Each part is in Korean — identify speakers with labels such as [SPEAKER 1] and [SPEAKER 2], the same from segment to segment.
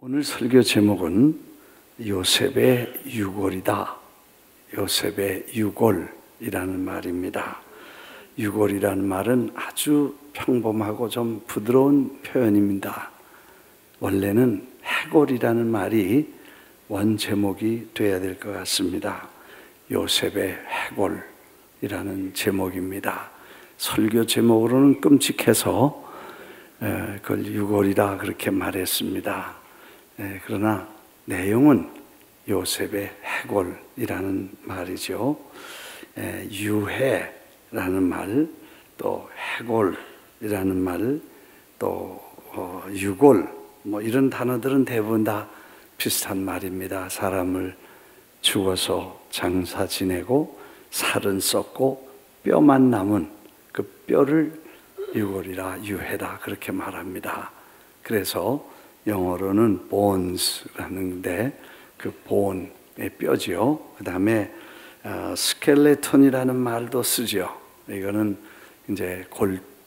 [SPEAKER 1] 오늘 설교 제목은 요셉의 유골이다. 요셉의 유골이라는 말입니다. 유골이라는 말은 아주 평범하고 좀 부드러운 표현입니다. 원래는 해골이라는 말이 원 제목이 돼야 될 것 같습니다. 요셉의 해골이라는 제목입니다. 설교 제목으로는 끔찍해서 그걸 유골이다 그렇게 말했습니다. 그러나 내용은 요셉의 해골이라는 말이죠. 유해라는 말, 또 해골이라는 말, 또 유골, 이런 단어들은 대부분 다 비슷한 말입니다. 사람을 죽어서 장사 지내고 살은 썩고 뼈만 남은 그 뼈를 유골이라 유해다 그렇게 말합니다. 그래서 영어로는 bones라는데 그 bone의 뼈지요. 그 다음에 skeleton이라는 말도 쓰죠. 이거는 이제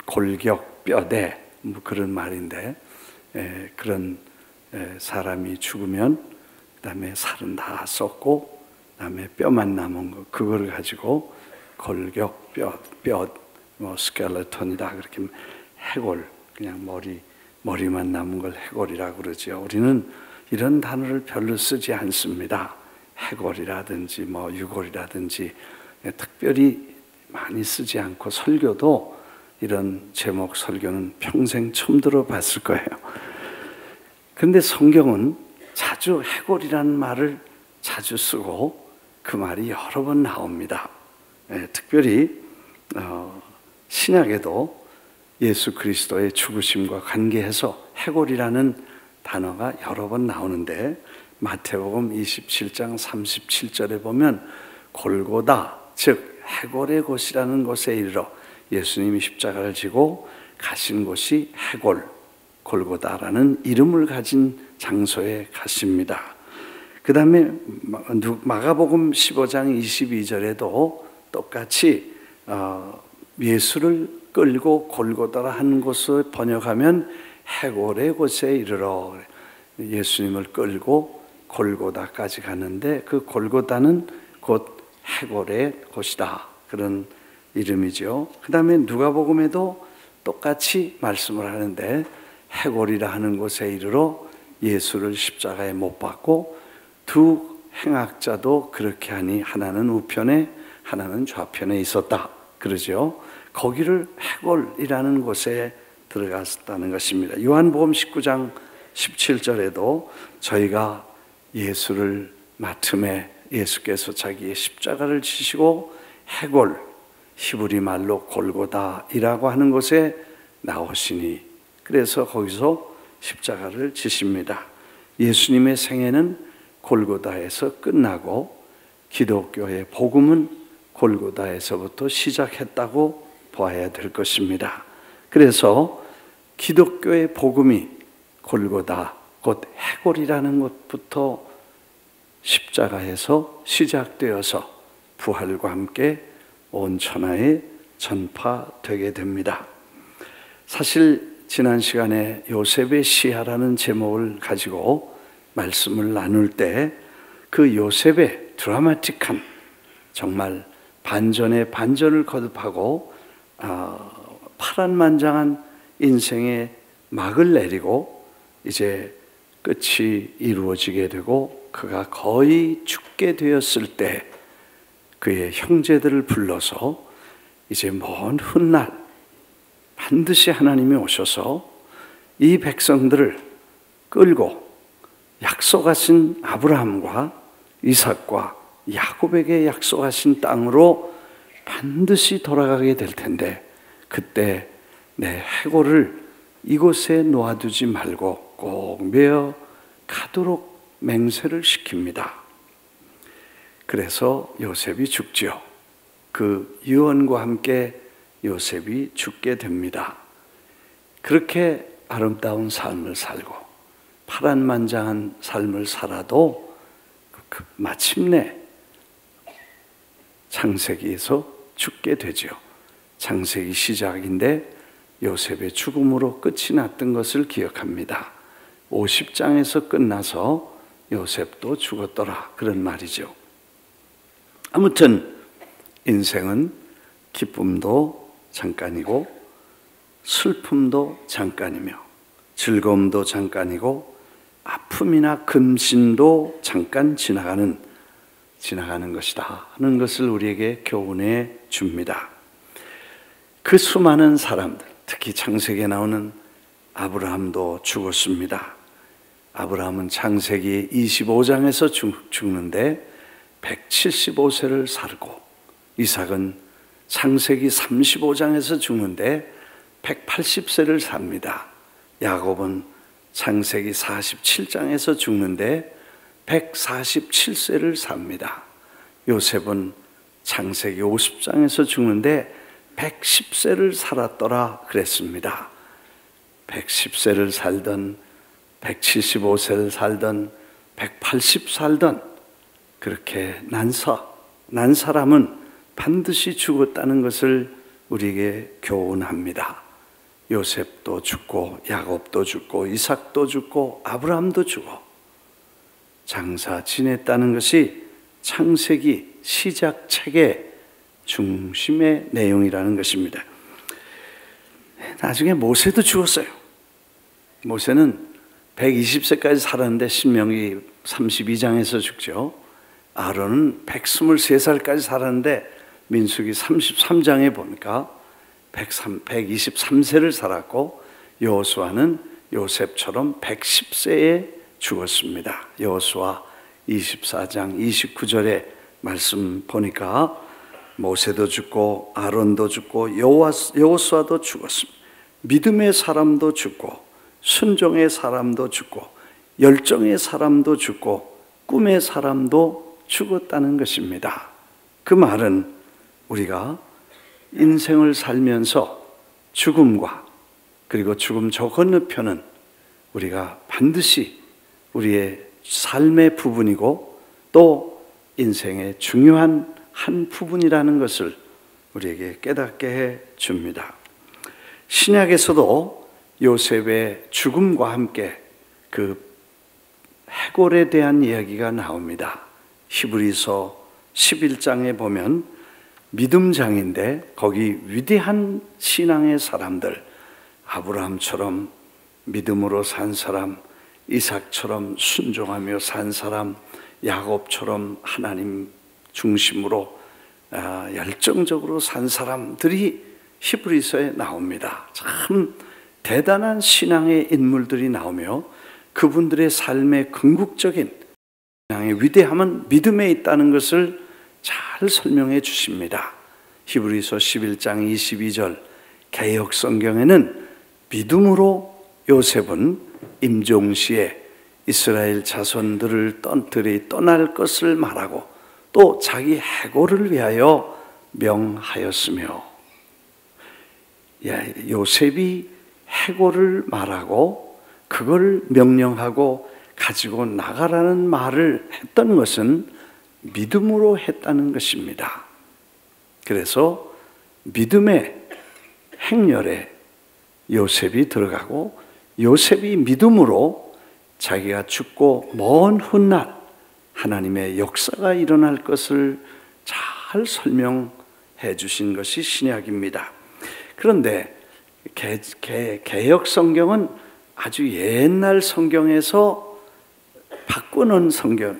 [SPEAKER 1] 골격 뼈대 그런 말인데 그런 사람이 죽으면 그다음에 살은 다 썩고 그다음에 뼈만 남은 거 그거를 가지고 골격 뼈 skeleton이다 그렇게 해골 그냥 머리만 남은 걸 해골이라고 그러죠. 우리는 이런 단어를 별로 쓰지 않습니다. 해골이라든지 유골이라든지 특별히 많이 쓰지 않고 설교도 이런 제목 설교는 평생 처음 들어봤을 거예요. 그런데 성경은 자주 해골이라는 말을 자주 쓰고 그 말이 여러 번 나옵니다. 특별히 신약에도 예수 그리스도의 죽으심과 관계해서 해골이라는 단어가 여러 번 나오는데 마태복음 27장 37절에 보면 골고다 즉 해골의 곳이라는 곳에 이르러 예수님이 십자가를 지고 가신 곳이 해골 골고다라는 이름을 가진 장소에 가십니다. 그 다음에 마가복음 15장 22절에도 똑같이 예수를 끌고 골고다라 하는 곳을 번역하면 해골의 곳에 이르러 예수님을 끌고 골고다까지 가는데 그 골고다는 곧 해골의 곳이다 그런 이름이죠. 그 다음에 누가복음에도 똑같이 말씀을 하는데 해골이라 하는 곳에 이르러 예수를 십자가에 못 박고 두 행악자도 그렇게 하니 하나는 우편에 하나는 좌편에 있었다 그러죠. 거기를 해골이라는 곳에 들어갔다는 것입니다. 요한복음 19장 17절에도 저희가 예수를 맡음에 예수께서 자기의 십자가를 지시고 해골 히브리 말로 골고다이라고 하는 곳에 나오시니 그래서 거기서 십자가를 지십니다. 예수님의 생애는 골고다에서 끝나고 기독교의 복음은 골고다에서부터 시작했다고 보아야 될 것입니다. 그래서 기독교의 복음이 골고다 곧 해골이라는 곳부터 십자가에서 시작되어서 부활과 함께 온 천하에 전파되게 됩니다. 사실 지난 시간에 요셉의 시야라는 제목을 가지고 말씀을 나눌 때 그 요셉의 드라마틱한 정말 반전의 반전을 거듭하고 파란만장한 인생의 막을 내리고 이제 끝이 이루어지게 되고 그가 거의 죽게 되었을 때 그의 형제들을 불러서 이제 먼 훗날 반드시 하나님이 오셔서 이 백성들을 끌고 약속하신 아브라함과 이삭과 야곱에게 약속하신 땅으로 반드시 돌아가게 될 텐데 그때 내 해골을 이곳에 놓아두지 말고 꼭 메어 가도록 맹세를 시킵니다. 그래서 요셉이 죽지요. 그 유언과 함께 요셉이 죽게 됩니다. 그렇게 아름다운 삶을 살고 파란만장한 삶을 살아도 마침내 창세기에서 죽게 되죠. 창세기 시작인데 요셉의 죽음으로 끝이 났던 것을 기억합니다. 50장에서 끝나서 요셉도 죽었더라, 그런 말이죠. 아무튼 인생은 기쁨도 잠깐이고 슬픔도 잠깐이며 즐거움도 잠깐이고 아픔이나 금신도 잠깐 지나가는 것이다 하는 것을 우리에게 교훈해 줍니다. 그 수많은 사람들, 특히 창세기에 나오는 아브라함도 죽었습니다. 아브라함은 창세기 25장에서 죽는데 175세를 살고, 이삭은 창세기 35장에서 죽는데 180세를 삽니다. 야곱은 창세기 47장에서 죽는데 147세를 삽니다. 요셉은 창세기 50장에서 죽는데 110세를 살았더라 그랬습니다. 110세를 살던 175세를 살던 180 살던 그렇게 난 사람은 반드시 죽었다는 것을 우리에게 교훈합니다. 요셉도 죽고 야곱도 죽고 이삭도 죽고 아브라함도 죽어 장사 지냈다는 것이 창세기 시작책의 중심의 내용이라는 것입니다. 나중에 모세도 죽었어요. 모세는 120세까지 살았는데 신명기 32장에서 죽죠. 아론은 123살까지 살았는데 민수기 33장에 보니까 123세를 살았고, 여호수아는 요셉처럼 110세에 죽었습니다. 여호수아 24장 29절에 말씀 보니까 모세도 죽고 아론도 죽고 여호수아도 죽었습니다. 믿음의 사람도 죽고 순종의 사람도 죽고 열정의 사람도 죽고 꿈의 사람도 죽었다는 것입니다. 그 말은 우리가 인생을 살면서 죽음과 그리고 죽음 저 건너편은 우리가 반드시 우리의 삶의 부분이고 또 인생의 중요한 한 부분이라는 것을 우리에게 깨닫게 해 줍니다. 신약에서도 요셉의 죽음과 함께 그 해골에 대한 이야기가 나옵니다. 히브리서 11장에 보면 믿음장인데 거기 위대한 신앙의 사람들, 아브라함처럼 믿음으로 산 사람, 이삭처럼 순종하며 산 사람, 야곱처럼 하나님 중심으로 열정적으로 산 사람들이 히브리서에 나옵니다. 참 대단한 신앙의 인물들이 나오며 그분들의 삶의 궁극적인 신앙의 위대함은 믿음에 있다는 것을 잘 설명해 주십니다. 히브리서 11장 22절 개역 성경에는 믿음으로 요셉은 임종시에 이스라엘 자손들을 떠날 것을 말하고 또 자기 해골을 위하여 명하였으며, 요셉이 해골을 말하고 그걸 명령하고 가지고 나가라는 말을 했던 것은 믿음으로 했다는 것입니다. 그래서 믿음의 행렬에 요셉이 들어가고 요셉이 믿음으로 자기가 죽고 먼 훗날 하나님의 역사가 일어날 것을 잘 설명해 주신 것이 신약입니다. 그런데 개역 성경은 아주 옛날 성경에서 바꾸는 성경,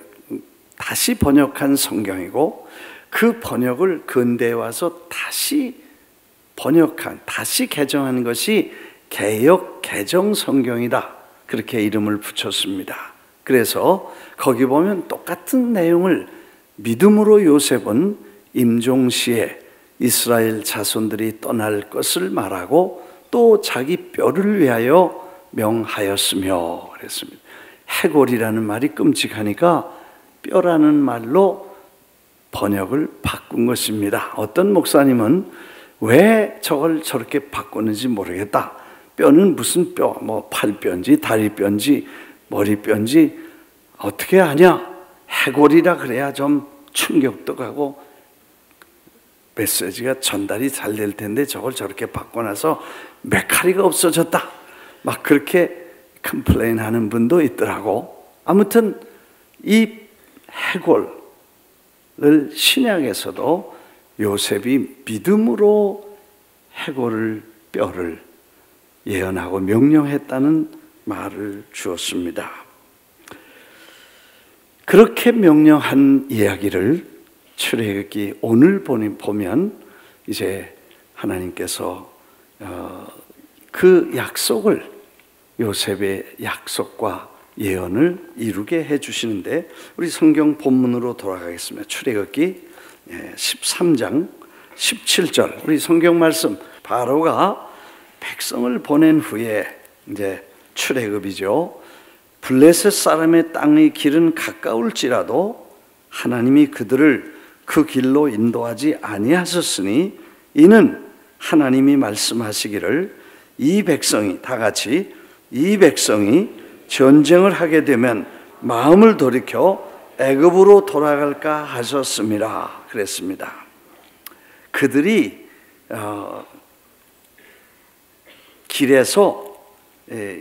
[SPEAKER 1] 다시 번역한 성경이고 그 번역을 근대에 와서 다시 번역한, 다시 개정한 것이 개역 개정 성경이다, 그렇게 이름을 붙였습니다. 그래서 거기 보면 똑같은 내용을 믿음으로 요셉은 임종시에 이스라엘 자손들이 떠날 것을 말하고 또 자기 뼈를 위하여 명하였으며 그랬습니다. 해골이라는 말이 끔찍하니까 뼈라는 말로 번역을 바꾼 것입니다. 어떤 목사님은 왜 저걸 저렇게 바꾸는지 모르겠다. 뼈는 무슨 뼈, 뭐 팔뼈인지 다리뼈인지 머리뼈인지 어떻게 아냐? 해골이라 그래야 좀 충격도 가고 메시지가 전달이 잘 될 텐데 저걸 저렇게 바꿔놔서 메카리가 없어졌다, 막 그렇게 컴플레인 하는 분도 있더라고. 아무튼 이 해골을 신약에서도 요셉이 믿음으로 해골을 뼈를 예언하고 명령했다는 말을 주었습니다. 그렇게 명령한 이야기를 출애굽기 오늘 보면 이제 하나님께서 그 약속을, 요셉의 약속과 예언을 이루게 해주시는데, 우리 성경 본문으로 돌아가겠습니다. 출애굽기 13장 17절 우리 성경 말씀. 바로가 백성을 보낸 후에 이제 출애굽이죠. 블레셋 사람의 땅의 길은 가까울지라도 하나님이 그들을 그 길로 인도하지 아니하셨으니 이는 하나님이 말씀하시기를 이 백성이, 다 같이 이 백성이 전쟁을 하게 되면 마음을 돌이켜 애굽으로 돌아갈까 하셨습니다. 그랬습니다. 그들이 길에서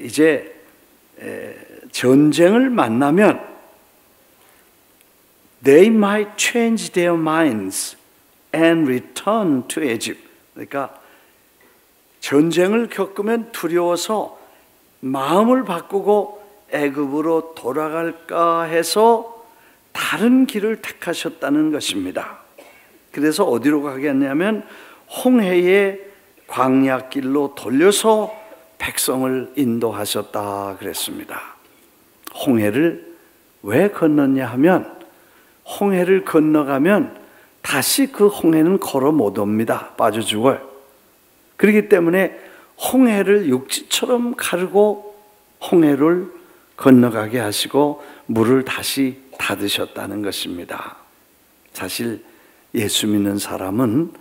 [SPEAKER 1] 이제 전쟁을 만나면 they might change their minds and return to Egypt. 그러니까 전쟁을 겪으면 두려워서 마음을 바꾸고 애굽으로 돌아갈까 해서 다른 길을 택하셨다는 것입니다. 그래서 어디로 가겠냐면 홍해의 광야길로 돌려서 백성을 인도하셨다 그랬습니다. 홍해를 왜 건넜냐 하면 홍해를 건너가면 다시 그 홍해는 걸어 못 옵니다. 빠져 죽어요. 그렇기 때문에 홍해를 육지처럼 가르고 홍해를 건너가게 하시고 물을 다시 닫으셨다는 것입니다. 사실 예수 믿는 사람은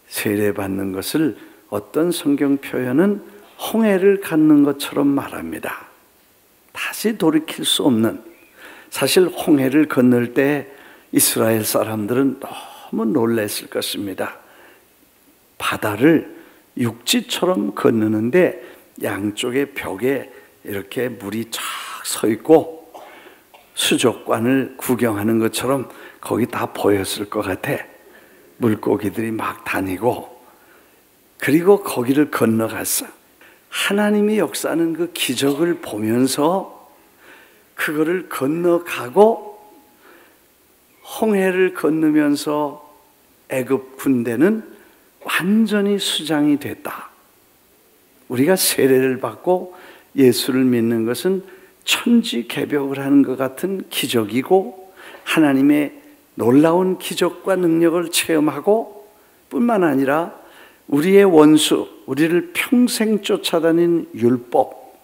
[SPEAKER 1] 세례받는 것을 어떤 성경 표현은 홍해를 갖는 것처럼 말합니다. 다시 돌이킬 수 없는, 사실 홍해를 건널 때 이스라엘 사람들은 너무 놀랐을 것입니다. 바다를 육지처럼 건너는데 양쪽에 벽에 이렇게 물이 쫙 서 있고 수족관을 구경하는 것처럼 거기 다 보였을 것 같아. 물고기들이 막 다니고, 그리고 거기를 건너갔어. 하나님이 역사하는 그 기적을 보면서 그거를 건너가고 홍해를 건너면서 애굽 군대는 완전히 수장이 됐다. 우리가 세례를 받고 예수를 믿는 것은 천지개벽을 하는 것 같은 기적이고 하나님의 놀라운 기적과 능력을 체험하고 뿐만 아니라 우리의 원수, 우리를 평생 쫓아다닌 율법,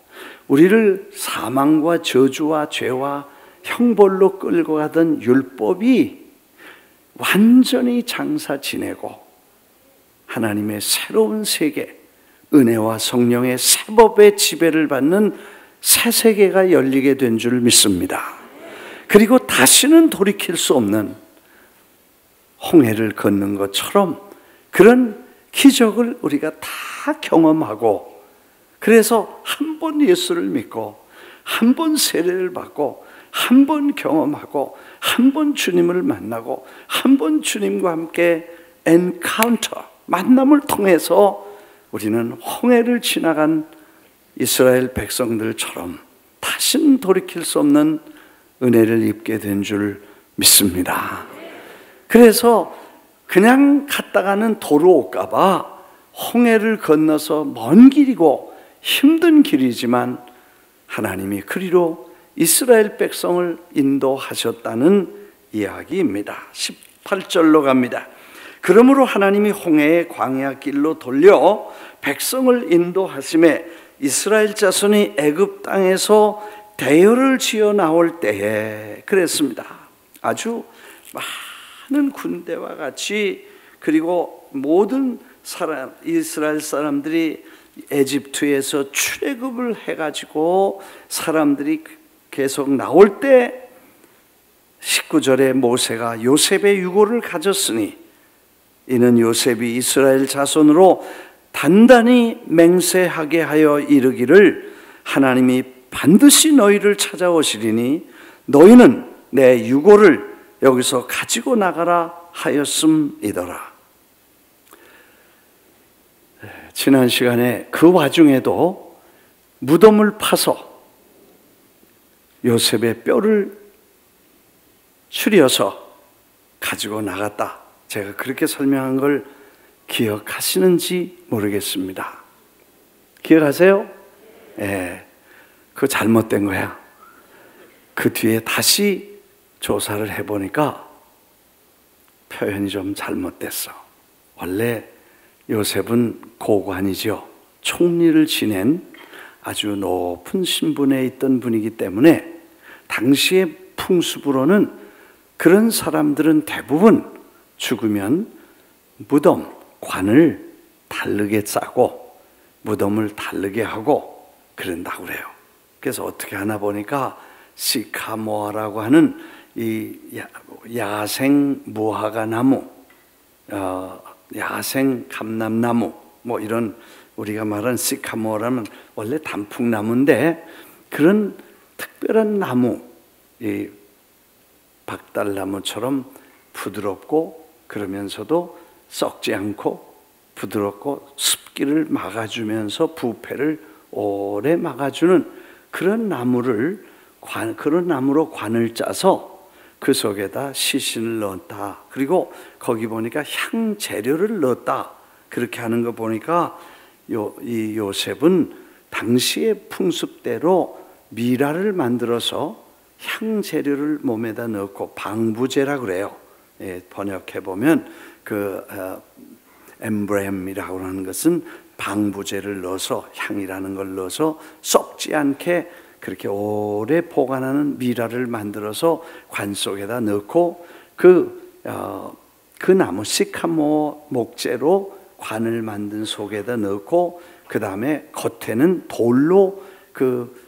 [SPEAKER 1] 우리를 사망과 저주와 죄와 형벌로 끌고 가던 율법이 완전히 장사 지내고 하나님의 새로운 세계, 은혜와 성령의 새 법의 지배를 받는 새 세계가 열리게 된 줄 믿습니다. 그리고 다시는 돌이킬 수 없는 홍해를 걷는 것처럼 그런 기적을 우리가 다 경험하고, 그래서 한 번 예수를 믿고 한 번 세례를 받고 한 번 경험하고 한 번 주님을 만나고 한 번 주님과 함께 엔카운터, 만남을 통해서 우리는 홍해를 지나간 이스라엘 백성들처럼 다시는 돌이킬 수 없는 은혜를 입게 된 줄 믿습니다. 그래서 그냥 갔다가는 도로 올까봐 홍해를 건너서 먼 길이고 힘든 길이지만 하나님이 그리로 이스라엘 백성을 인도하셨다는 이야기입니다. 18절로 갑니다. 그러므로 하나님이 홍해의 광야길로 돌려 백성을 인도하심에 이스라엘 자손이 애굽 땅에서 대열을 지어 나올 때에, 그랬습니다. 아주 많은 군대와 같이, 그리고 모든 이스라엘 사람들이 에집트에서 출애굽을 해가지고 사람들이 계속 나올 때 19절에 모세가 요셉의 유고를 가졌으니 이는 요셉이 이스라엘 자손으로 단단히 맹세하게 하여 이르기를 하나님이 반드시 너희를 찾아오시리니 너희는 내 유고를 여기서 가지고 나가라 하였음이더라. 지난 시간에 그 와중에도 무덤을 파서 요셉의 뼈를 추려서 가지고 나갔다. 제가 그렇게 설명한 걸 기억하시는지 모르겠습니다. 기억하세요? 예, 그거 잘못된 거야. 그 뒤에 다시 조사를 해보니까 표현이 좀 잘못됐어. 원래 요셉은 고관이죠. 총리를 지낸 아주 높은 신분에 있던 분이기 때문에 당시의 풍습으로는 그런 사람들은 대부분 죽으면 무덤, 관을 다르게 짜고 무덤을 다르게 하고 그런다고 그래요. 그래서 어떻게 하나 보니까 시카모아라고 하는 이 야생 무화과 나무, 야생 감람나무, 뭐 이런 우리가 말하는 시카모라면 원래 단풍나무인데 그런 특별한 나무, 이 박달나무처럼 부드럽고 그러면서도 썩지 않고 부드럽고 습기를 막아주면서 부패를 오래 막아주는 그런 나무를 그런 나무로 관을 짜서 그 속에다 시신을 넣었다. 그리고 거기 보니까 향 재료를 넣었다. 그렇게 하는 거 보니까 이 요셉은 당시의 풍습대로 미라를 만들어서 향 재료를 몸에다 넣고 방부제라 그래요. 예, 번역해 보면 그 엠브렘이라고 하는 것은 방부제를 넣어서 향이라는 걸 넣어서 썩지 않게 그렇게 오래 보관하는 미라를 만들어서 관 속에다 넣고 그 나무 시카모 목재로 관을 만든 속에다 넣고 그 다음에 겉에는 돌로 그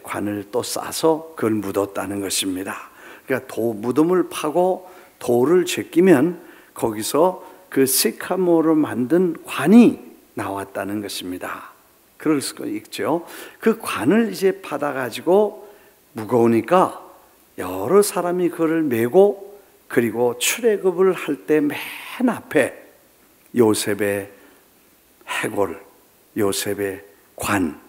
[SPEAKER 1] 관을 또 싸서 그걸 묻었다는 것입니다. 그러니까 무덤을 파고 돌을 제끼면 거기서 그 시카모로 만든 관이 나왔다는 것입니다. 그럴 수가 있죠. 그 관을 이제 받아가지고 무거우니까 여러 사람이 그걸 메고 그리고 출애굽을 할 때 맨 앞에 요셉의 해골, 요셉의 관,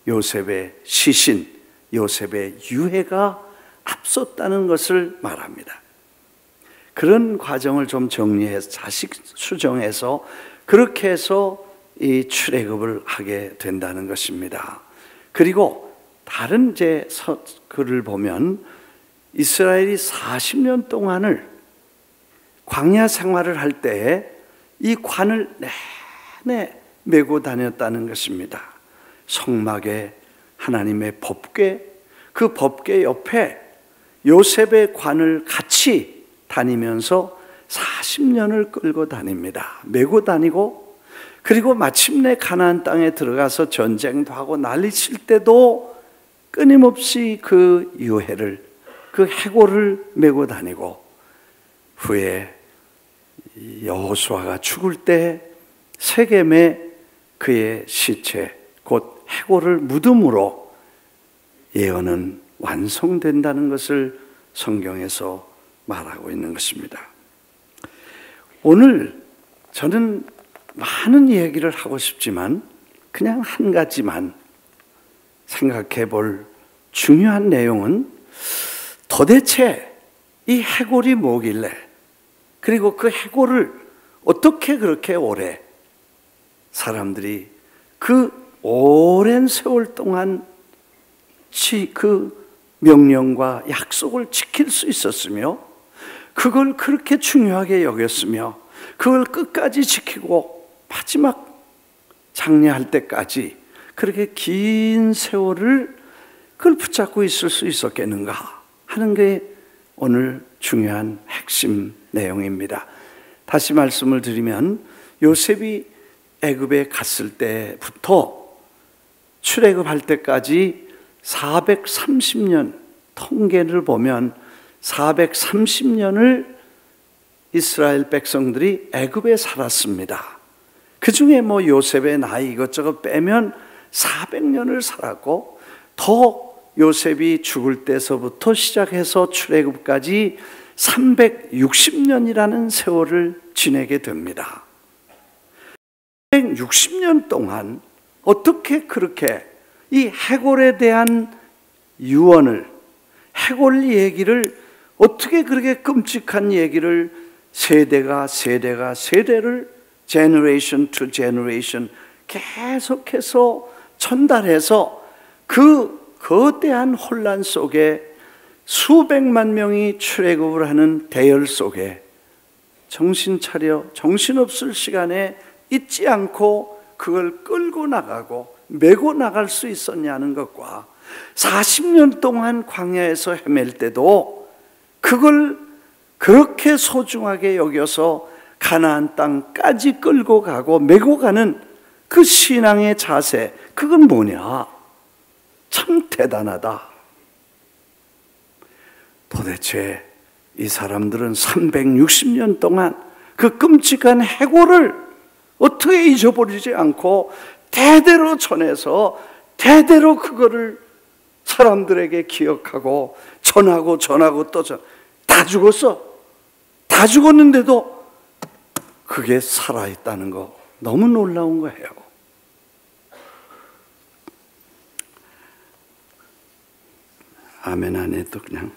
[SPEAKER 1] 요셉의 시신, 요셉의 유해가 앞섰다는 것을 말합니다. 그런 과정을 좀 정리해서 자식 수정해서 그렇게 해서 이 출애굽을 하게 된다는 것입니다. 그리고 다른 제 글을 보면 이스라엘이 40년 동안을 광야 생활을 할 때 이 관을 내내 메고 다녔다는 것입니다. 성막에 하나님의 법궤, 그 법궤 옆에 요셉의 관을 같이 다니면서 40년을 끌고 다닙니다. 메고 다니고 그리고 마침내 가나안 땅에 들어가서 전쟁도 하고 난리칠 때도 끊임없이 그 유해를, 그 해골을 메고 다니고 후에 여호수아가 죽을 때 세겜에 그의 시체 곧 해골을 무덤으로 예언은 완성된다는 것을 성경에서 말하고 있는 것입니다. 오늘 저는 많은 얘기를 하고 싶지만 그냥 한 가지만 생각해 볼 중요한 내용은 도대체 이 해골이 뭐길래 그리고 그 해골을 어떻게 그렇게 오래 사람들이 그 오랜 세월 동안 그 명령과 약속을 지킬 수 있었으며 그걸 그렇게 중요하게 여겼으며 그걸 끝까지 지키고 마지막 장례할 때까지 그렇게 긴 세월을 그걸 붙잡고 있을 수 있었겠는가 하는 게 오늘 중요한 핵심 내용입니다. 다시 말씀을 드리면 요셉이 애굽에 갔을 때부터 출애굽할 때까지 430년 통계를 보면 430년을 이스라엘 백성들이 애굽에 살았습니다. 그 중에 뭐 요셉의 나이 이것저것 빼면 400년을 살았고 더 요셉이 죽을 때서부터 시작해서 출애굽까지 360년이라는 세월을 지내게 됩니다. 360년 동안 어떻게 그렇게 이 해골에 대한 유언을, 해골 얘기를 어떻게 그렇게 끔찍한 얘기를 세대를 generation to generation 계속해서 전달해서 그 거대한 혼란 속에 수백만 명이 출애굽을 하는 대열 속에 정신 차려 정신없을 시간에 잊지 않고 그걸 끌고 나가고 메고 나갈 수 있었냐는 것과 40년 동안 광야에서 헤맬 때도 그걸 그렇게 소중하게 여겨서 가나안 땅까지 끌고 가고 메고 가는 그 신앙의 자세, 그건 뭐냐? 참 대단하다. 도대체 이 사람들은 360년 동안 그 끔찍한 해골을 어떻게 잊어버리지 않고 대대로 전해서 대대로 그거를 사람들에게 기억하고 전하고 또 다 죽었어. 다 죽었는데도 그게 살아있다는 거 너무 놀라운 거예요. 아멘 안 해도 그냥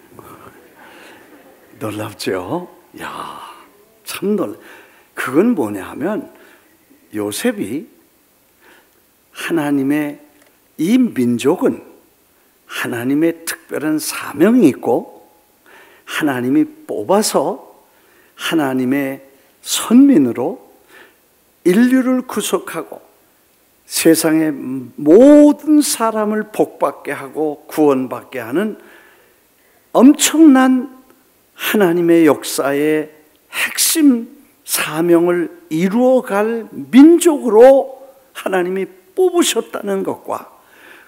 [SPEAKER 1] 놀랍죠? 야, 참 놀라. 그건 뭐냐 하면 요셉이 하나님의 이 민족은 하나님의 특별한 사명이 있고 하나님이 뽑아서 하나님의 선민으로 인류를 구속하고 세상의 모든 사람을 복받게 하고 구원받게 하는 엄청난 하나님의 역사의 핵심 사명을 이루어갈 민족으로 하나님이 뽑으셨다는 것과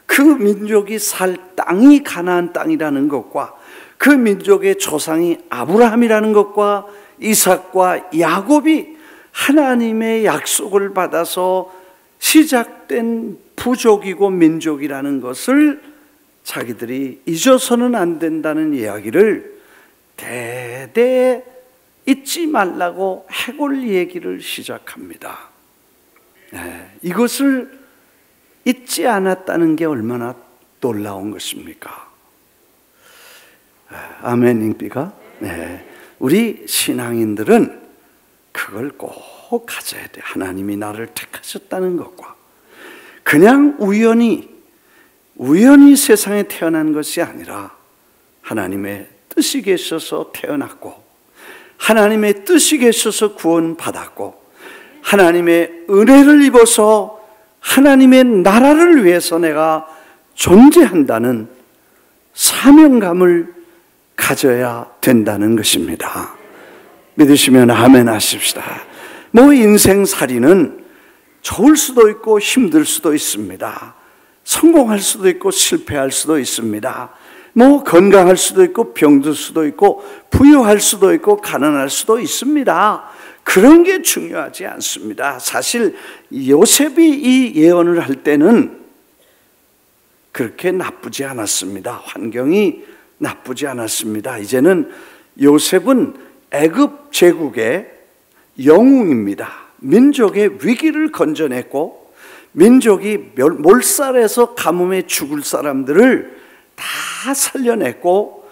[SPEAKER 1] 그 민족이 살 땅이 가나안 땅이라는 것과 그 민족의 조상이 아브라함이라는 것과 이삭과 야곱이 하나님의 약속을 받아서 시작된 부족이고 민족이라는 것을 자기들이 잊어서는 안 된다는 이야기를 대대 잊지 말라고 해골 얘기를 시작합니다. 이것을 잊지 않았다는 게 얼마나 놀라운 것입니까? 아멘입니까? 네. 우리 신앙인들은 그걸 꼭 가져야 돼. 하나님이 나를 택하셨다는 것과 그냥 우연히 세상에 태어난 것이 아니라 하나님의 뜻이 계셔서 태어났고 하나님의 뜻이 계셔서 구원받았고 하나님의 은혜를 입어서 하나님의 나라를 위해서 내가 존재한다는 사명감을 가져야 된다는 것입니다. 믿으시면 아멘 하십시다. 인생살이는 좋을 수도 있고 힘들 수도 있습니다. 성공할 수도 있고 실패할 수도 있습니다. 건강할 수도 있고 병들 수도 있고 부유할 수도 있고 가난할 수도 있습니다. 그런 게 중요하지 않습니다. 사실 요셉이 이 예언을 할 때는 그렇게 나쁘지 않았습니다. 환경이 나쁘지 않았습니다. 이제는 요셉은 애굽 제국의 영웅입니다. 민족의 위기를 건져냈고 민족이 몰살해서 가뭄에 죽을 사람들을 다 살려냈고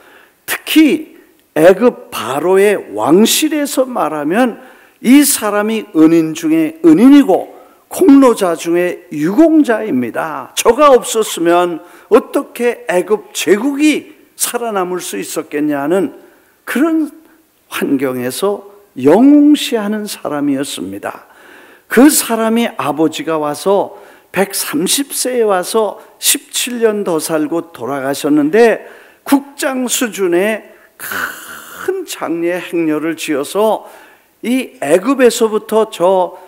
[SPEAKER 1] 특히 애굽 바로의 왕실에서 말하면 이 사람이 은인 중에 은인이고 공로자 중에 유공자입니다. 저가 없었으면 어떻게 애굽 제국이 살아남을 수 있었겠냐는 그런 환경에서 영웅시하는 사람이었습니다. 그 사람이 아버지가 와서 130세에 와서 17년 더 살고 돌아가셨는데 국장 수준의 큰 장례 행렬을 지어서 이 애굽에서부터 저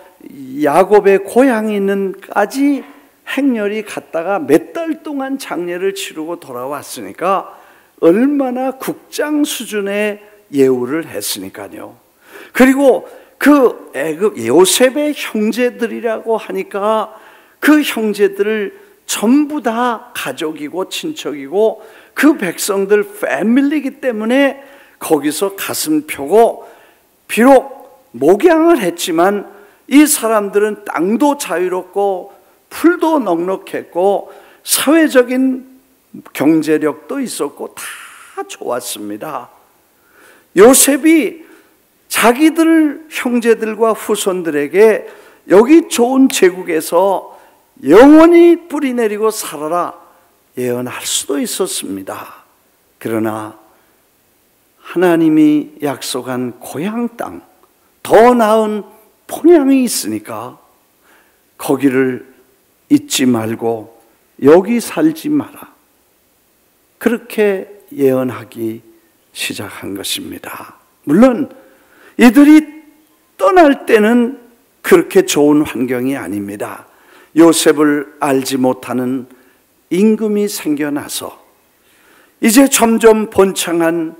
[SPEAKER 1] 야곱의 고향이 있는까지 행렬이 갔다가 몇 달 동안 장례를 치르고 돌아왔으니까 얼마나 국장 수준의 예우를 했으니까요. 그리고 그 애굽 요셉의 형제들이라고 하니까 그 형제들을 전부 다 가족이고 친척이고 그 백성들 패밀리이기 때문에 거기서 가슴 펴고, 비록 목양을 했지만 이 사람들은 땅도 자유롭고 풀도 넉넉했고 사회적인 경제력도 있었고 다 좋았습니다. 요셉이 자기들 형제들과 후손들에게 여기 좋은 제국에서 영원히 뿌리 내리고 살아라 예언할 수도 있었습니다. 그러나 하나님이 약속한 고향 땅, 더 나은 본향이 있으니까 거기를 잊지 말고 여기 살지 마라, 그렇게 예언하기 시작한 것입니다. 물론 이들이 떠날 때는 그렇게 좋은 환경이 아닙니다. 요셉을 알지 못하는 임금이 생겨나서 이제 점점 번창한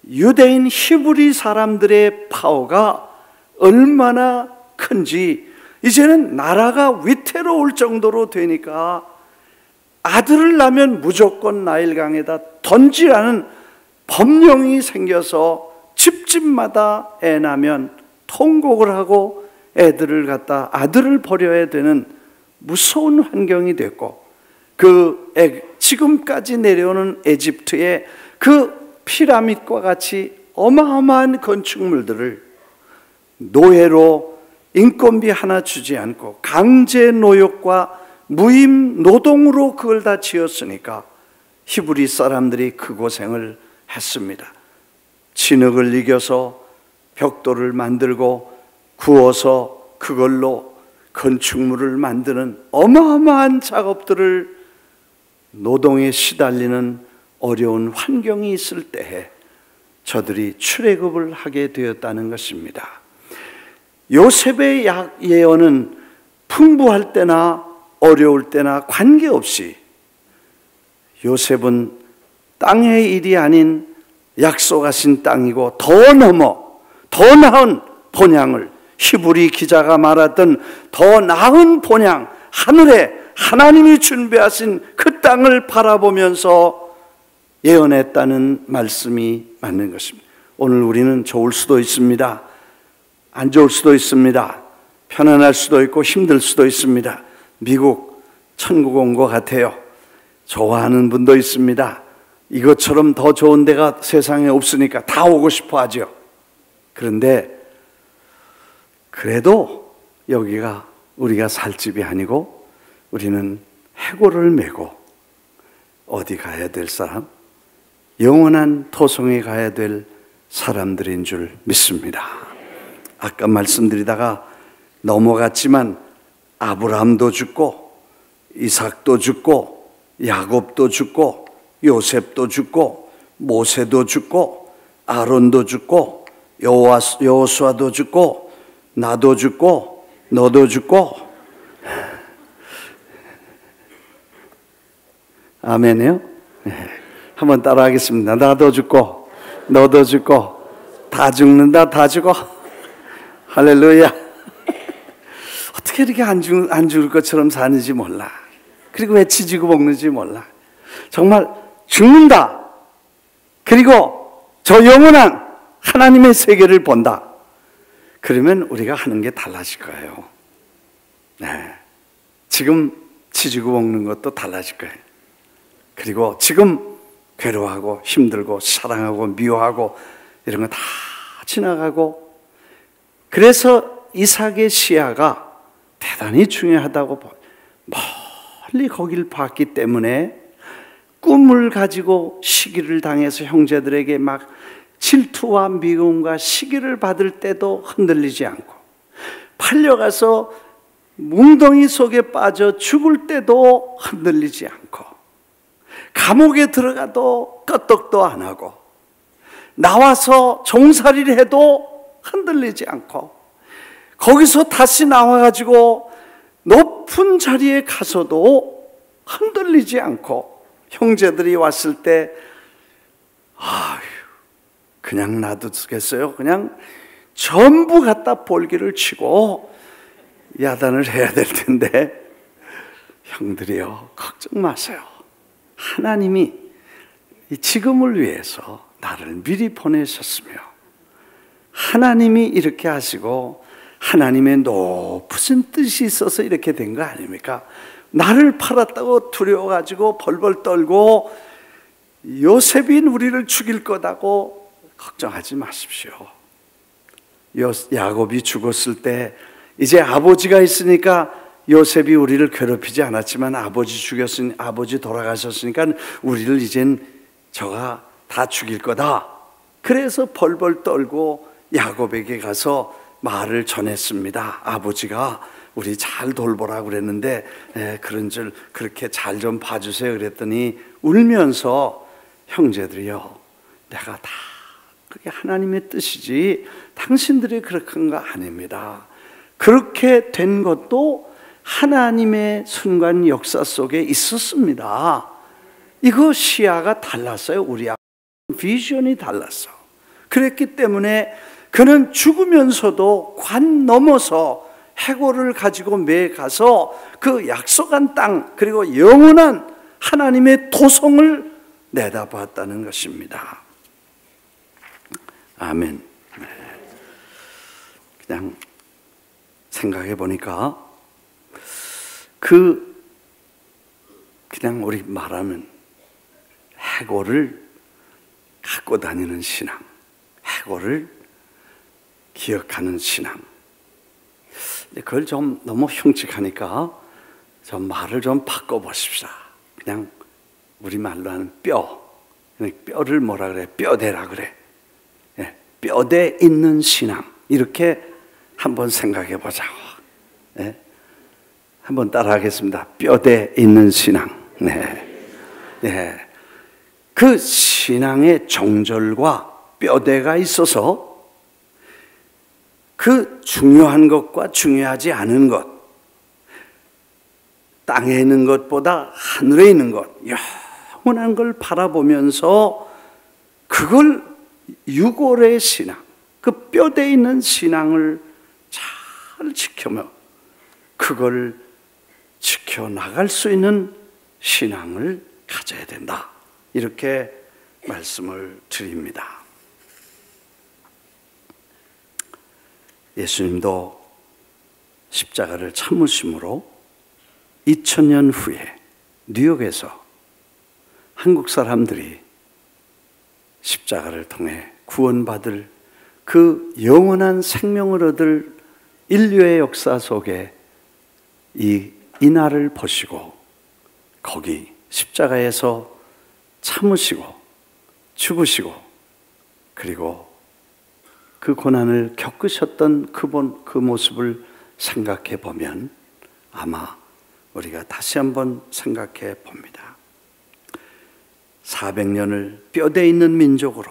[SPEAKER 1] 유대인 히브리 사람들의 파워가 얼마나 큰지, 이제는 나라가 위태로울 정도로 되니까 아들을 낳으면 무조건 나일강에다 던지라는 법령이 생겨서 집집마다 애 낳으면 통곡을 하고 애들을 갖다 아들을 버려야 되는 무서운 환경이 됐고, 지금까지 내려오는 에집트의 그 피라밋과 같이 어마어마한 건축물들을 노예로 인건비 하나 주지 않고 강제 노역과 무임 노동으로 그걸 다 지었으니까 히브리 사람들이 그 고생을 했습니다. 진흙을 이겨서 벽돌을 만들고 구워서 그걸로 건축물을 만드는 어마어마한 작업들을 노동에 시달리는 어려운 환경이 있을 때에 저들이 출애굽을 하게 되었다는 것입니다. 요셉의 예언은 풍부할 때나 어려울 때나 관계없이 요셉은 땅의 일이 아닌 약속하신 땅이고 더 넘어 더 나은 본향을, 히브리 기자가 말했던 더 나은 본향, 하늘에 하나님이 준비하신 그 땅을 바라보면서 예언했다는 말씀이 맞는 것입니다. 오늘 우리는 좋을 수도 있습니다. 안 좋을 수도 있습니다. 편안할 수도 있고 힘들 수도 있습니다. 미국 천국 온 것 같아요. 좋아하는 분도 있습니다. 이것처럼 더 좋은 데가 세상에 없으니까 다 오고 싶어 하죠. 그런데 그래도 여기가 우리가 살 집이 아니고 우리는 해골을 메고 어디 가야 될 사람? 영원한 토성에 가야 될 사람들인 줄 믿습니다. 아까 말씀드리다가 넘어갔지만 아브라함도 죽고 이삭도 죽고 야곱도 죽고 요셉도 죽고 모세도 죽고 아론도 죽고 여호수아도 죽고 나도 죽고 너도 죽고. 아멘이요? 네. 한번 따라하겠습니다. 나도 죽고 너도 죽고 다 죽는다, 다 죽어. 할렐루야. 어떻게 이렇게 안 죽을 것처럼 사는지 몰라. 그리고 왜 치지고 먹는지 몰라. 정말 죽는다. 그리고 저 영원한 하나님의 세계를 본다. 그러면 우리가 하는 게 달라질 거예요. 네. 지금 치지고 먹는 것도 달라질 거예요. 그리고 지금 괴로워하고 힘들고 사랑하고 미워하고 이런 거 다 지나가고, 그래서 이삭의 시야가 대단히 중요하다고 멀리 거길 봤기 때문에 꿈을 가지고 시기를 당해서 형제들에게 막 질투와 미움과 시기를 받을 때도 흔들리지 않고, 팔려가서 웅덩이 속에 빠져 죽을 때도 흔들리지 않고, 감옥에 들어가도 끄떡도 안 하고, 나와서 종살이를 해도 흔들리지 않고, 거기서 다시 나와가지고 높은 자리에 가서도 흔들리지 않고, 형제들이 왔을 때 그냥 놔두겠어요? 그냥 전부 갖다 볼기를 치고 야단을 해야 될 텐데 형들이여, 걱정 마세요. 하나님이 이 지금을 위해서 나를 미리 보내셨으며, 하나님이 이렇게 하시고 하나님의 높으신 뜻이 있어서 이렇게 된 거 아닙니까? 나를 팔았다고 두려워가지고 벌벌 떨고 요셉이 우리를 죽일 거다고 걱정하지 마십시오. 야곱이 죽었을 때 이제 아버지가 있으니까 요셉이 우리를 괴롭히지 않았지만 아버지 돌아가셨으니까 우리를 이젠 저가 다 죽일 거다. 그래서 벌벌 떨고 야곱에게 가서 말을 전했습니다. 아버지가 우리 잘 돌보라고 그랬는데 그런 줄 그렇게 잘 좀 봐주세요 그랬더니 울면서 형제들이요, 내가 다 그게 하나님의 뜻이지 당신들이 그렇게 한 거 아닙니다. 그렇게 된 것도 하나님의 순간 역사 속에 있었습니다. 이거 시야가 달랐어요. 우리 비전이 달랐어. 그랬기 때문에 그는 죽으면서도 관 넘어서 해골을 가지고 매 가서 그 약속한 땅, 그리고 영원한 하나님의 도성을 내다봤다는 것입니다. 아멘. 그냥 생각해 보니까 그냥 우리 말하면 해골을 갖고 다니는 신앙, 해골을 기억하는 신앙. 그걸 좀 너무 흉측하니까 좀 말을 좀 바꿔보십시다. 그냥 우리말로 하는 뼈를 뭐라 그래? 뼈대라 그래. 뼈대 있는 신앙. 이렇게 한번 생각해 보자고. 한번 따라 하겠습니다. 뼈대 있는 신앙. 그 신앙의 정절과 뼈대가 있어서 그 중요한 것과 중요하지 않은 것, 땅에 있는 것보다 하늘에 있는 것, 영원한 걸 바라보면서 그걸 유골의 신앙, 그 뼈대에 있는 신앙을 잘 지켜며 그걸 지켜나갈 수 있는 신앙을 가져야 된다. 이렇게 말씀을 드립니다. 예수님도 십자가를 참으심으로 2000년 후에 뉴욕에서 한국 사람들이 십자가를 통해 구원받을 그 영원한 생명을 얻을 인류의 역사 속에 이 날을 보시고 거기 십자가에서 참으시고 죽으시고 그리고 그 고난을 겪으셨던 그 모습을 생각해 보면 아마 우리가 다시 한번 생각해 봅니다. 400년을 뼈대 있는 민족으로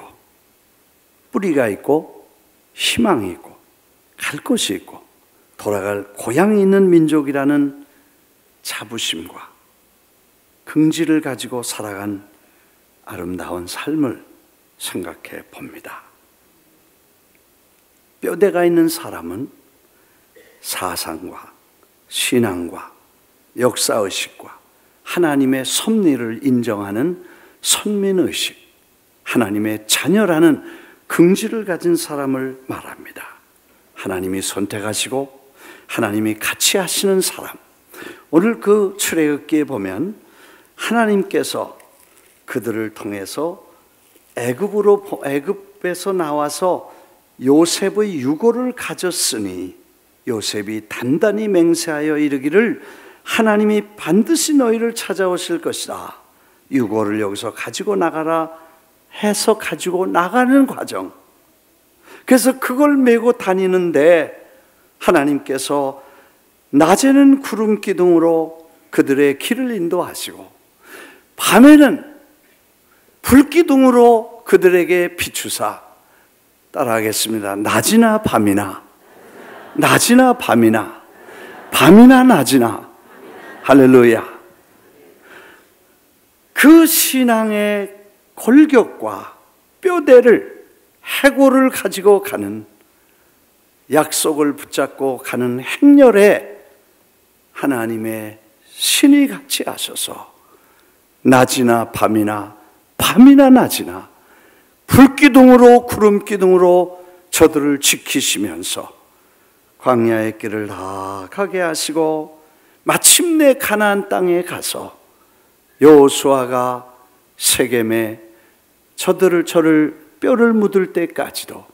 [SPEAKER 1] 뿌리가 있고 희망이 있고 갈 곳이 있고 돌아갈 고향이 있는 민족이라는 자부심과 긍지를 가지고 살아간 아름다운 삶을 생각해 봅니다. 뼈대가 있는 사람은 사상과 신앙과 역사의식과 하나님의 섭리를 인정하는 선민의식, 하나님의 자녀라는 긍지를 가진 사람을 말합니다. 하나님이 선택하시고 하나님이 같이 하시는 사람. 오늘 그 출애굽기에 보면 하나님께서 그들을 통해서 애굽에서 나와서 요셉의 유고를 가졌으니 요셉이 단단히 맹세하여 이르기를 하나님이 반드시 너희를 찾아오실 것이다. 유고를 여기서 가지고 나가라 해서 가지고 나가는 과정. 그래서 그걸 메고 다니는데 하나님께서 낮에는 구름 기둥으로 그들의 길을 인도하시고 밤에는 불 기둥으로 그들에게 비추사 따라하겠습니다. 낮이나 밤이나 낮이나 밤이나 밤이나 낮이나 할렐루야. 그 신앙의 골격과 뼈대를 해골을 가지고 가는 약속을 붙잡고 가는 행렬에 하나님의 신이 같이 하셔서 낮이나 밤이나 밤이나 낮이나 불기둥으로 구름기둥으로 저들을 지키시면서 광야의 길을 다 가게 하시고 마침내 가나안 땅에 가서 여호수아가 세겜에 저를 뼈를 묻을 때까지도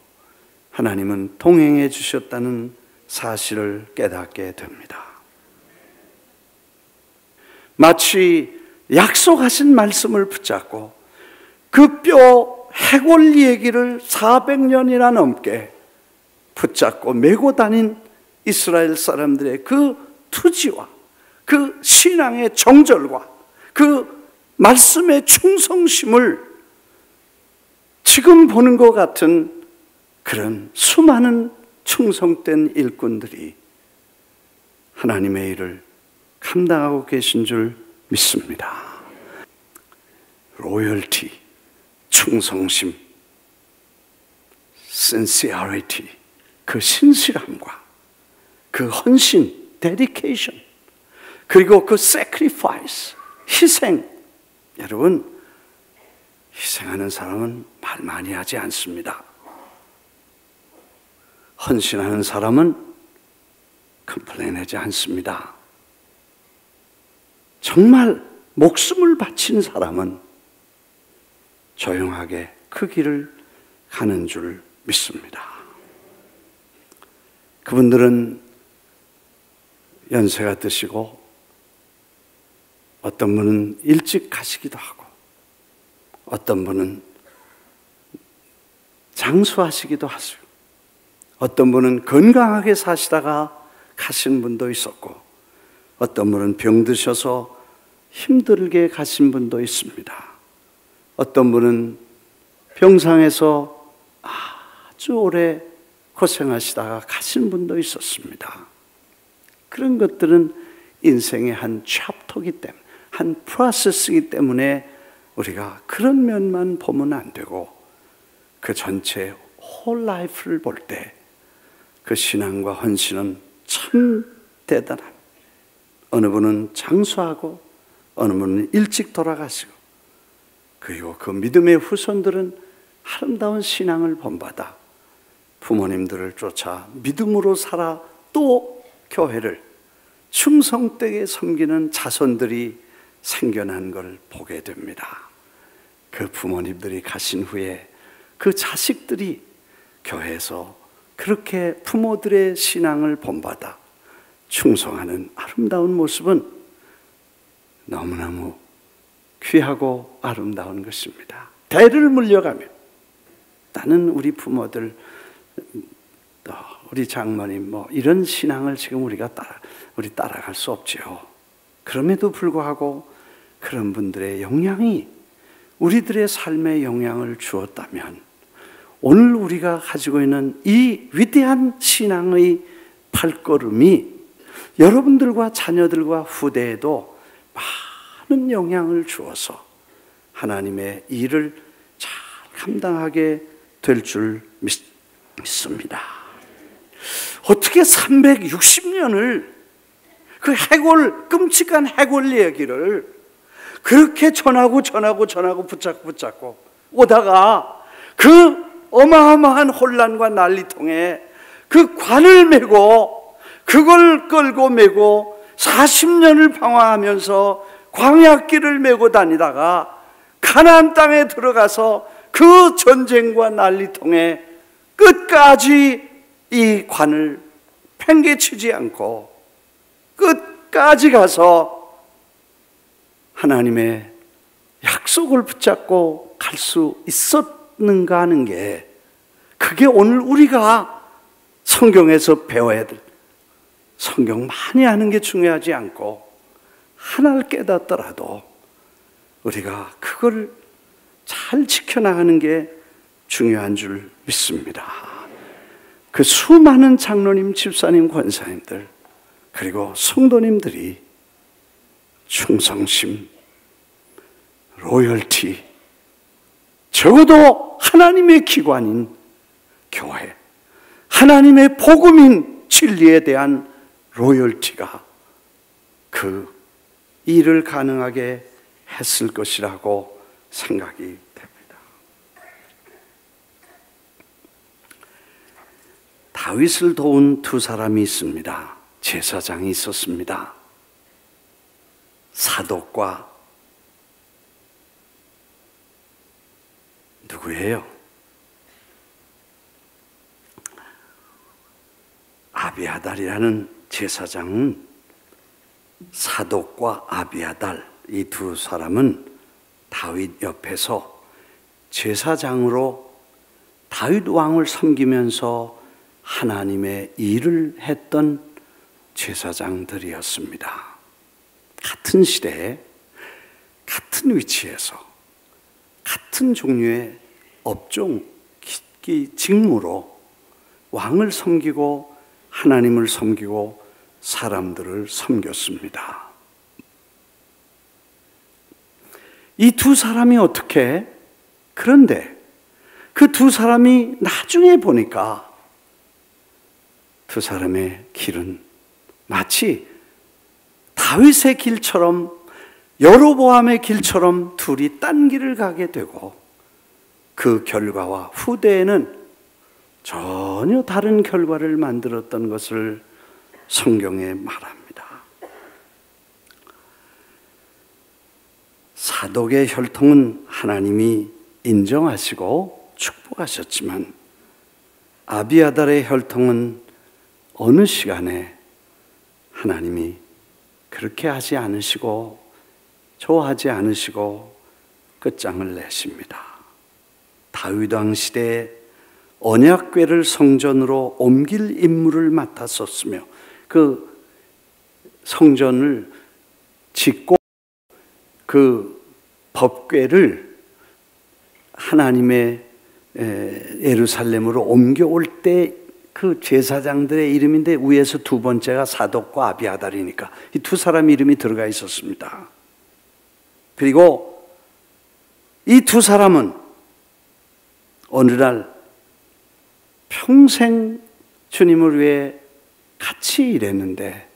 [SPEAKER 1] 하나님은 동행해 주셨다는 사실을 깨닫게 됩니다. 마치 약속하신 말씀을 붙잡고 그 뼈 해골 얘기를 400년이나 넘게 붙잡고 메고 다닌 이스라엘 사람들의 그 투지와 그 신앙의 정절과 그 말씀의 충성심을 지금 보는 것 같은 그런 수많은 충성된 일꾼들이 하나님의 일을 감당하고 계신 줄 믿습니다. 로열티, 충성심, sincerity, 그 신실함과 그 헌신, dedication, 그리고 그 sacrifice, 희생. 여러분, 희생하는 사람은 말 많이 하지 않습니다. 헌신하는 사람은 컴플레인하지 않습니다. 정말 목숨을 바친 사람은 조용하게 그 길을 가는 줄 믿습니다. 그분들은 연세가 드시고 어떤 분은 일찍 가시기도 하고 어떤 분은 장수하시기도 하시고 어떤 분은 건강하게 사시다가 가신 분도 있었고 어떤 분은 병드셔서 힘들게 가신 분도 있습니다. 어떤 분은 병상에서 아주 오래 고생하시다가 가신 분도 있었습니다. 그런 것들은 인생의 한 챕터이기 때문에, 한 프로세스이기 때문에 우리가 그런 면만 보면 안 되고 그 전체 홀 라이프를 볼 때 그 신앙과 헌신은 참 대단합니다. 어느 분은 장수하고 어느 분은 일찍 돌아가시고 그리고 그 믿음의 후손들은 아름다운 신앙을 본받아 부모님들을 쫓아 믿음으로 살아 또 교회를 충성되게 섬기는 자손들이 생겨난 걸 보게 됩니다. 그 부모님들이 가신 후에 그 자식들이 교회에서 그렇게 부모들의 신앙을 본받아 충성하는 아름다운 모습은 너무너무 귀하고 아름다운 것입니다. 대를 물려가며 나는 우리 부모들, 우리 장모님 이런 신앙을 지금 우리 따라갈 수 없지요. 그럼에도 불구하고 그런 분들의 영향이 우리들의 삶에 영향을 주었다면 오늘 우리가 가지고 있는 이 위대한 신앙의 발걸음이 여러분들과 자녀들과 후대에도 많은 영향을 주어서 하나님의 일을 잘 감당하게 될 줄 믿습니다. 어떻게 360년을 그 끔찍한 해골 얘기를 그렇게 전하고 붙잡고 오다가 그 어마어마한 혼란과 난리통에 그 관을 메고 그걸 끌고 메고 40년을 방황하면서 광야길을 메고 다니다가 가나안 땅에 들어가서 그 전쟁과 난리통에 끝까지 이 관을 팽개치지 않고 끝까지 가서 하나님의 약속을 붙잡고 갈 수 있었는가 하는 게 그게 오늘 우리가 성경에서 배워야 될, 성경 많이 하는 게 중요하지 않고 하나를 깨닫더라도 우리가 그걸 잘 지켜나가는 게 중요한 줄 믿습니다. 그 수많은 장로님, 집사님, 권사님들 그리고 성도님들이 충성심, 로열티, 적어도 하나님의 기관인 교회, 하나님의 복음인 진리에 대한 로열티가 그 이 일을 가능하게 했을 것이라고 생각이 됩니다. 다윗을 도운 두 사람이 있습니다. 제사장이 있었습니다. 사독과 누구예요? 아비아달이라는 제사장은 사독과 아비아달 이 두 사람은 다윗 옆에서 제사장으로 다윗 왕을 섬기면서 하나님의 일을 했던 제사장들이었습니다. 같은 시대에 같은 위치에서 같은 종류의 업종, 직무로 왕을 섬기고 하나님을 섬기고 사람들을 섬겼습니다. 이 두 사람이 어떻게? 그런데 그 두 사람이 나중에 보니까 두 사람의 길은 마치 다윗의 길처럼 여로보암의 길처럼 둘이 딴 길을 가게 되고 그 결과와 후대에는 전혀 다른 결과를 만들었던 것을 성경에 말합니다. 사독의 혈통은 하나님이 인정하시고 축복하셨지만 아비아달의 혈통은 어느 시간에 하나님이 그렇게 하지 않으시고 좋아하지 않으시고 끝장을 내십니다. 다윗 왕 시대에 언약궤를 성전으로 옮길 임무를 맡았었으며 그 성전을 짓고 그 법궤를 하나님의 예루살렘으로 옮겨올 때 그 제사장들의 이름인데 위에서 두 번째가 사독과 아비아달이니까 이 두 사람 이름이 들어가 있었습니다. 그리고 이 두 사람은 어느 날 평생 주님을 위해 같이 일했는데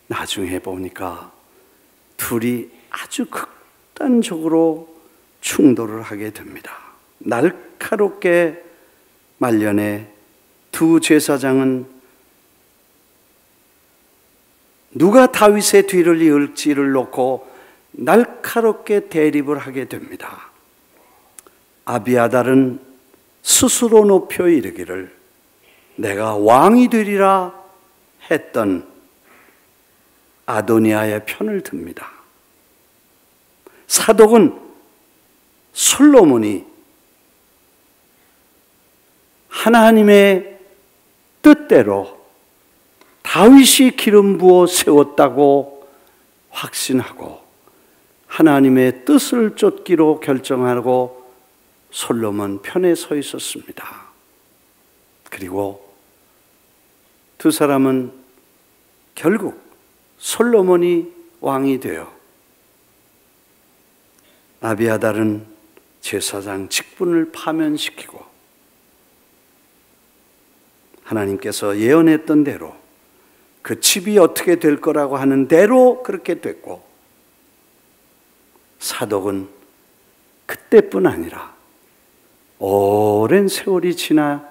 [SPEAKER 1] 나중에 보니까 둘이 아주 극단적으로 충돌을 하게 됩니다. 날카롭게 말년에 두 제사장은 누가 다윗의 뒤를 이을지를 놓고 날카롭게 대립을 하게 됩니다. 아비아달은 스스로 높여 이르기를 내가 왕이 되리라 했던 아도니아의 편을 듭니다. 사독은 솔로몬이 하나님의 뜻대로 다윗이 기름 부어 세웠다고 확신하고 하나님의 뜻을 쫓기로 결정하고 솔로몬 편에 서 있었습니다. 그리고 두 사람은 결국 솔로몬이 왕이 되어 아비아달은 제사장 직분을 파면시키고 하나님께서 예언했던 대로 그 집이 어떻게 될 거라고 하는 대로 그렇게 됐고 사독은 그때뿐 아니라 오랜 세월이 지나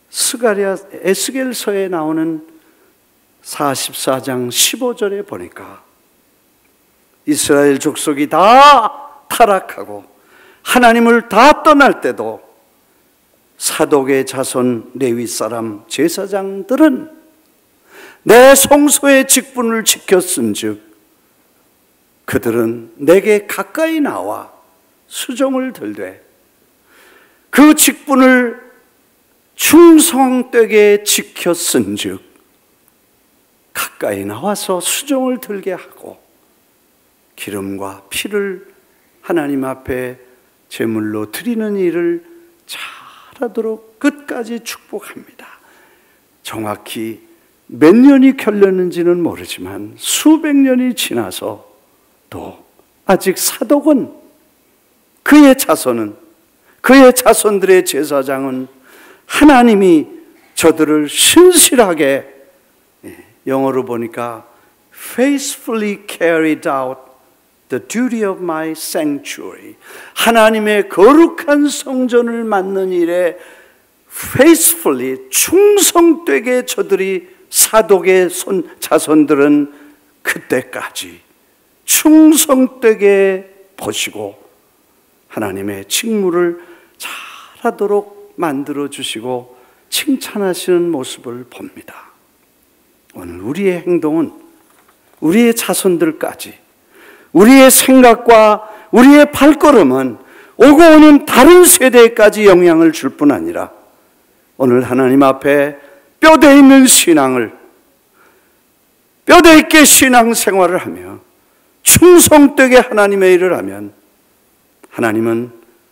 [SPEAKER 1] 스가랴 에스겔서에 나오는 44장 15절에 보니까 이스라엘 족속이 다 타락하고 하나님을 다 떠날 때도 사독의 자손 레위 사람 제사장들은 내 성소의 직분을 지켰은즉 그들은 내게 가까이 나와 수종을 들되 그 직분을 충성되게 지켰은즉 가까이 나와서 수종을 들게 하고 기름과 피를 하나님 앞에 제물로 드리는 일을 잘하도록 끝까지 축복합니다. 정확히 몇 년이 걸렸는지는 모르지만 수백 년이 지나서 또 아직 사독은 그의 자손은 그의 자손들의 제사장은 하나님이 저들을 신실하게 영어로 보니까 faithfully carried out the duty of my sanctuary. 하나님의 거룩한 성전을 맡는 일에 faithfully 충성되게 저들이 사독의 자손들은 그때까지 충성되게 보시고 하나님의 직무를 잘하도록 만들어 주시고 칭찬하시는 모습을 봅니다. 오늘 우리의 행동은 우리의 자손들까지, 우리의 생각과 우리의 발걸음은 오고 오는 다른 세대까지 영향을 줄 뿐 아니라 오늘 하나님 앞에 뼈대 있는 신앙을, 뼈대 있게 신앙생활을 하며 충성되게 하나님의 일을 하면 하나님은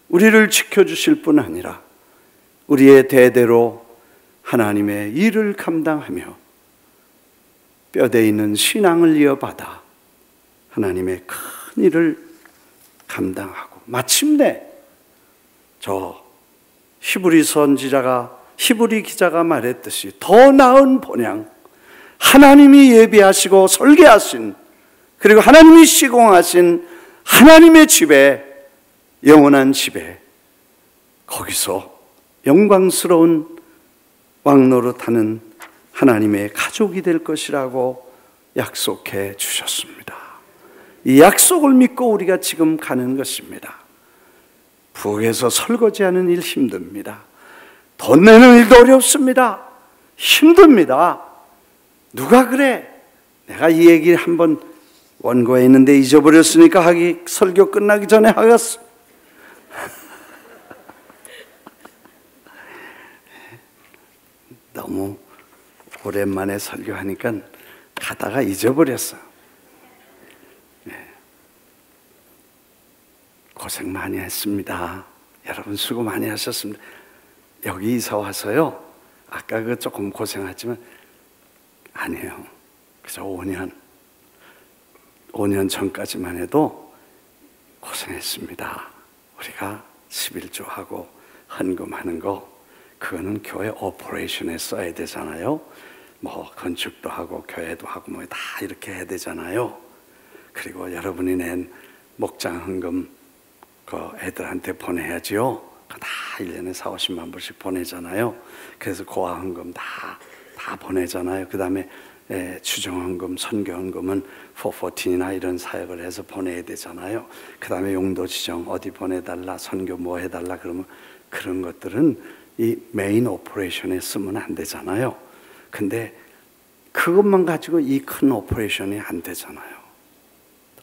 [SPEAKER 1] 우리를 지켜주실 뿐 아니라 우리의 대대로 하나님의 일을 감당하며 뼈대 있는 신앙을 이어받아 하나님의 큰 일을 감당하고 마침내 저 히브리 기자가 말했듯이 더 나은 본향, 하나님이 예비하시고 설계하신 그리고 하나님이 시공하신 하나님의 집에, 영원한 집에, 거기서 영광스러운 왕노릇하는 하나님의 가족이 될 것이라고 약속해 주셨습니다. 이 약속을 믿고 우리가 지금 가는 것입니다. 부엌에서 설거지하는 일 힘듭니다. 돈 내는 일도 어렵습니다. 힘듭니다. 누가 그래? 내가 이 얘기 한번 원고에 있는데 잊어버렸으니까 설교 끝나기 전에 하겠어. 너무 오랜만에 설교하니까 가다가 잊어버렸어. 고생 많이 했습니다. 여러분 수고 많이 하셨습니다. 여기 이사 와서요, 아까 그 조금 고생했지만 아니에요. 그저 5년 전까지만 해도 고생했습니다. 우리가 11조하고 헌금하는 거, 그거는 교회 오퍼레이션에 써야 되잖아요. 뭐 건축도 하고 교회도 하고 뭐 다 이렇게 해야 되잖아요. 그리고 여러분이 낸 목장 헌금 그 애들한테 보내야지요. 다 1년에 40-50만 불씩 보내잖아요. 그래서 고아 헌금 다 보내잖아요. 그 다음에 추정헌금, 선교헌금은 414이나 이런 사역을 해서 보내야 되잖아요. 그 다음에 용도 지정 어디 보내달라, 선교 뭐 해달라 그러면 그런 것들은 이 메인 오퍼레이션에 쓰면 안 되잖아요. 근데 그것만 가지고 이 큰 오퍼레이션이 안 되잖아요.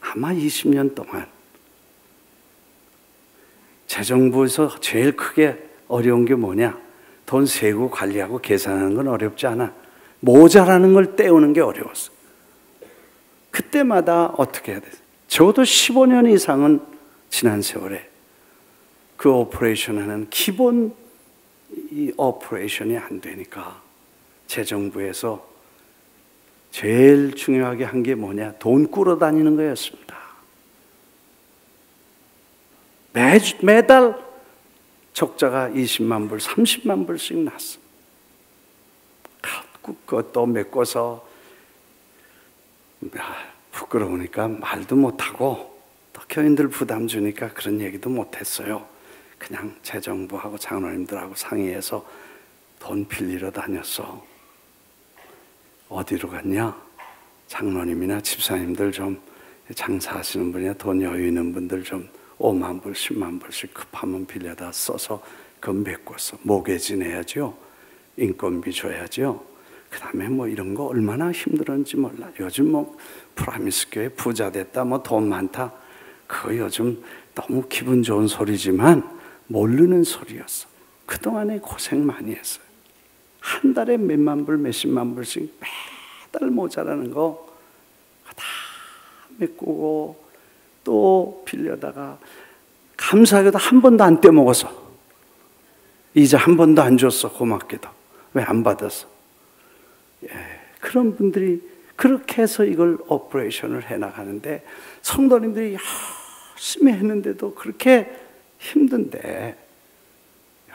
[SPEAKER 1] 아마 20년 동안 재정부에서 제일 크게 어려운 게 뭐냐? 돈 세고 관리하고 계산하는 건 어렵지 않아. 모자라는 걸 떼우는 게 어려웠어. 그때마다 어떻게 해야 돼? 적어도 15년 이상은 지난 세월에 그 오퍼레이션 하는 기본 이 오퍼레이션이 안 되니까 재정부에서 제일 중요하게 한 게 뭐냐? 돈 꾸러 다니는 거였습니다. 매달 적자가 20만 불, 30만 불씩 났어. 그것도 메꿔서 부끄러우니까 말도 못하고 또 교인들 부담 주니까 그런 얘기도 못했어요. 그냥 재정부하고 장로님들하고 상의해서 돈 빌리러 다녔어. 어디로 갔냐? 장로님이나 집사님들 좀 장사하시는 분이나 돈 여유 있는 분들 좀 5만 불, 10만 불씩 급하면 빌려다 써서 그거 메꿨어. 모계지 내야죠. 인건비 줘야죠. 그 다음에 뭐 이런 거 얼마나 힘들었는지 몰라. 요즘 뭐 프라미스 교회 부자 됐다, 뭐 돈 많다. 그거 요즘 너무 기분 좋은 소리지만 모르는 소리였어. 그동안에 고생 많이 했어요. 한 달에 몇만 불, 몇십만 불씩 매달 모자라는 거 다 메꾸고 또 빌려다가 감사하게도 한 번도 안 떼먹어서 이자 한 번도 안 줬어. 고맙게도. 왜 안 받았어? 그런 분들이 그렇게 해서 이걸 오퍼레이션을 해나가는데 성도님들이 열심히 했는데도 그렇게 힘든데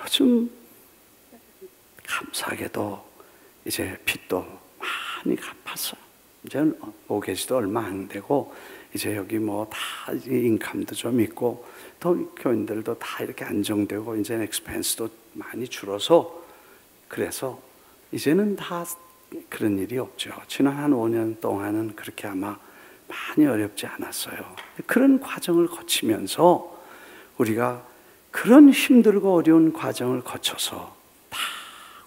[SPEAKER 1] 요즘 감사하게도 이제 빚도 많이 갚았어. 이제 오고 계시도 얼마 안 되고 이제 여기 뭐 다 인감도 좀 있고 또 교인들도 다 이렇게 안정되고 이제 엑스펜스도 많이 줄어서 그래서 이제는 다 그런 일이 없죠. 지난 한 5년 동안은 그렇게 아마 많이 어렵지 않았어요. 그런 과정을 거치면서 우리가 그런 힘들고 어려운 과정을 거쳐서 다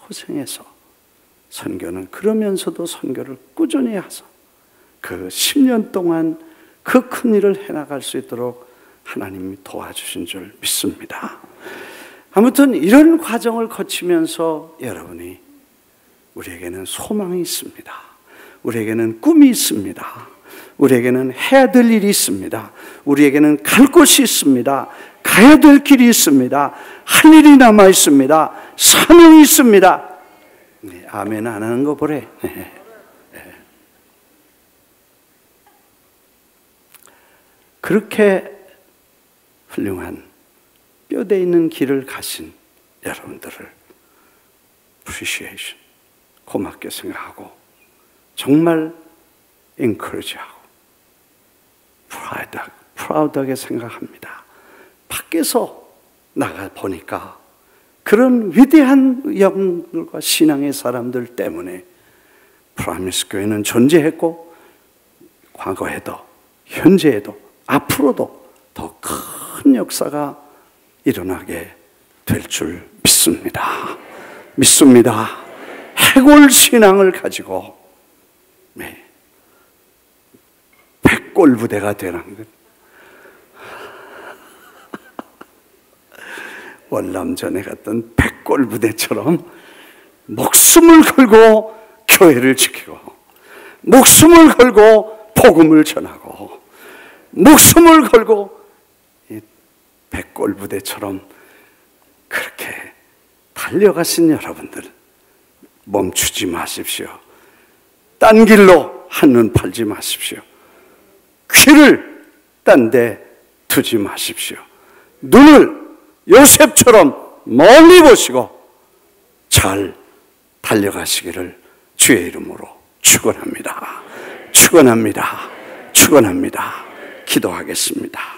[SPEAKER 1] 고생해서 선교는 그러면서도 선교를 꾸준히 해서 그 10년 동안 그 큰 일을 해나갈 수 있도록 하나님이 도와주신 줄 믿습니다. 아무튼 이런 과정을 거치면서 여러분이 우리에게는 소망이 있습니다. 우리에게는 꿈이 있습니다. 우리에게는 해야 될 일이 있습니다. 우리에게는 갈 곳이 있습니다. 가야 될 길이 있습니다. 할 일이 남아 있습니다. 사명이 있습니다. 네, 아멘 안 하는 거 보래. 네. 그렇게 훌륭한 뼈대 있는 길을 가신 여러분들을 appreciation, 고맙게 생각하고 정말 encourage하고 proud하게 생각합니다. 밖에서 나가 보니까 그런 위대한 영들과 신앙의 사람들 때문에 프라미스 교회는 존재했고 과거에도 현재에도 앞으로도 더 큰 역사가 일어나게 될 줄 믿습니다. 믿습니다. 해골 신앙을 가지고 백골 부대가 되는 것. 월남전에 갔던 백골 부대처럼 목숨을 걸고 교회를 지키고 목숨을 걸고 복음을 전하고 목숨을 걸고 백골 부대처럼 그렇게 달려가신 여러분들 멈추지 마십시오. 딴 길로 한눈 팔지 마십시오. 귀를 딴 데 두지 마십시오. 눈을 요셉처럼 멀리 보시고 잘 달려가시기를 주의 이름으로 축원합니다. 축원합니다. 축원합니다. 기도하겠습니다.